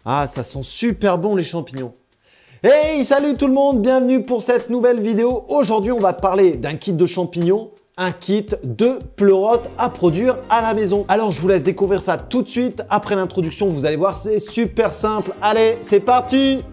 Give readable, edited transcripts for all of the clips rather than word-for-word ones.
Ah, ça sent super bon les champignons. Hey, salut tout le monde, bienvenue pour cette nouvelle vidéo. Aujourd'hui, on va parler d'un kit de champignons, un kit de pleurotes à produire à la maison. Alors, je vous laisse découvrir ça tout de suite. Après l'introduction, vous allez voir, c'est super simple. Allez, c'est parti!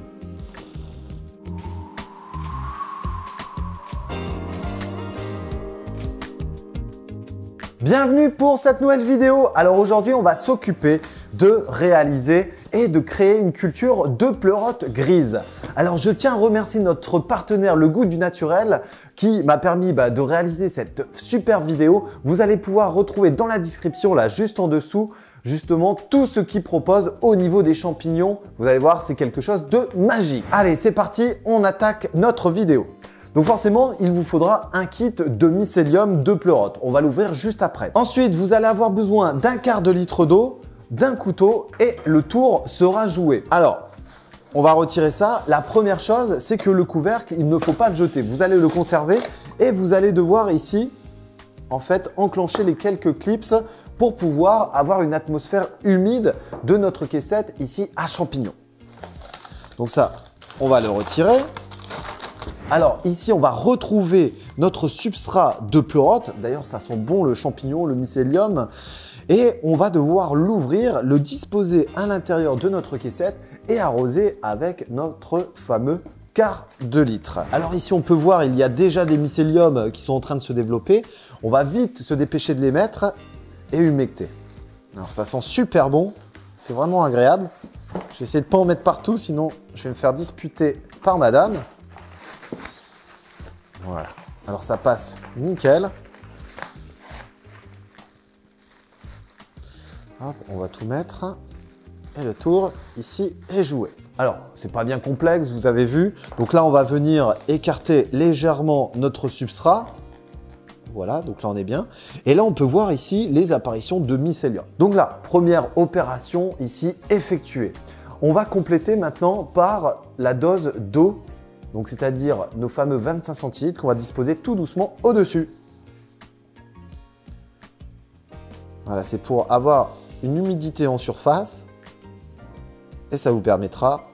Bienvenue pour cette nouvelle vidéo. Alors aujourd'hui, on va s'occuper de réaliser et de créer une culture de pleurotes grises. Alors je tiens à remercier notre partenaire Le Goût du Naturel qui m'a permis de réaliser cette super vidéo. Vous allez pouvoir retrouver dans la description là juste en dessous justement tout ce qu'il propose au niveau des champignons. Vous allez voir, c'est quelque chose de magique. Allez, c'est parti, on attaque notre vidéo. Donc forcément, il vous faudra un kit de mycélium de pleurotes. On va l'ouvrir juste après. Ensuite, vous allez avoir besoin d'un quart de litre d'eau, d'un couteau et le tour sera joué. Alors, on va retirer ça. La première chose, c'est que le couvercle, il ne faut pas le jeter. Vous allez le conserver et vous allez devoir ici, en fait, enclencher les quelques clips pour pouvoir avoir une atmosphère humide de notre caissette ici à champignons. Donc ça, on va le retirer. Alors ici, on va retrouver notre substrat de pleurote. D'ailleurs, ça sent bon le champignon, le mycélium. Et on va devoir l'ouvrir, le disposer à l'intérieur de notre caissette et arroser avec notre fameux quart de litre. Alors ici, on peut voir, il y a déjà des mycéliums qui sont en train de se développer. On va vite se dépêcher de les mettre et humecter. Alors ça sent super bon, c'est vraiment agréable. Je vais essayer de ne pas en mettre partout, sinon je vais me faire disputer par madame. Voilà, alors ça passe nickel. Hop, on va tout mettre. Et le tour ici est joué. Alors, c'est pas bien complexe, vous avez vu. Donc là, on va venir écarter légèrement notre substrat. Voilà, donc là, on est bien. Et là, on peut voir ici les apparitions de mycélium. Donc là, première opération ici effectuée. On va compléter maintenant par la dose d'eau. Donc, c'est-à-dire nos fameux 25 centilitres qu'on va disposer tout doucement au-dessus. Voilà, c'est pour avoir une humidité en surface et ça vous permettra,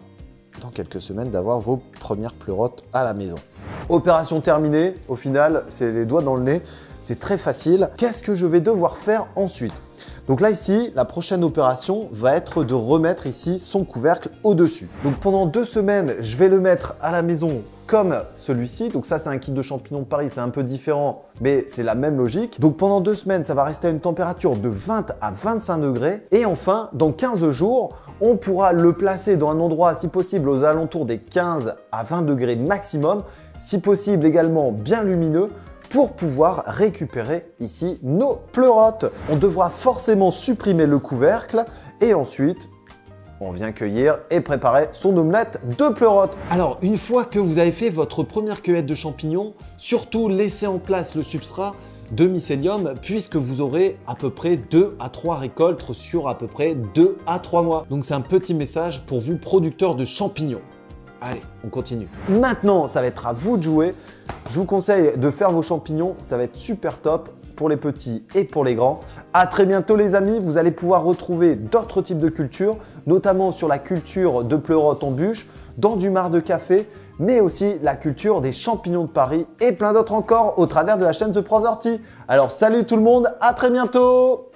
dans quelques semaines, d'avoir vos premières pleurotes à la maison. Opération terminée, au final, c'est les doigts dans le nez. C'est très facile. Qu'est-ce que je vais devoir faire ensuite? Donc là, ici, la prochaine opération va être de remettre ici son couvercle au-dessus. Donc pendant 2 semaines, je vais le mettre à la maison comme celui-ci. Donc ça, c'est un kit de champignons de Paris, c'est un peu différent, mais c'est la même logique. Donc pendant 2 semaines, ça va rester à une température de 20 à 25 degrés. Et enfin, dans 15 jours, on pourra le placer dans un endroit, si possible, aux alentours des 15 à 20 degrés maximum. Si possible, également bien lumineux, pour pouvoir récupérer ici nos pleurotes. On devra forcément supprimer le couvercle et ensuite, on vient cueillir et préparer son omelette de pleurotes. Alors, une fois que vous avez fait votre première cueillette de champignons, surtout laissez en place le substrat de mycélium puisque vous aurez à peu près 2 à 3 récoltes sur à peu près 2 à 3 mois. Donc, c'est un petit message pour vous, producteurs de champignons. Allez, on continue. Maintenant, ça va être à vous de jouer. Je vous conseille de faire vos champignons. Ça va être super top pour les petits et pour les grands. À très bientôt les amis. Vous allez pouvoir retrouver d'autres types de cultures, notamment sur la culture de pleurotes en bûche, dans du marc de café, mais aussi la culture des champignons de Paris et plein d'autres encore au travers de la chaîne The Prof Horty. Alors salut tout le monde, à très bientôt.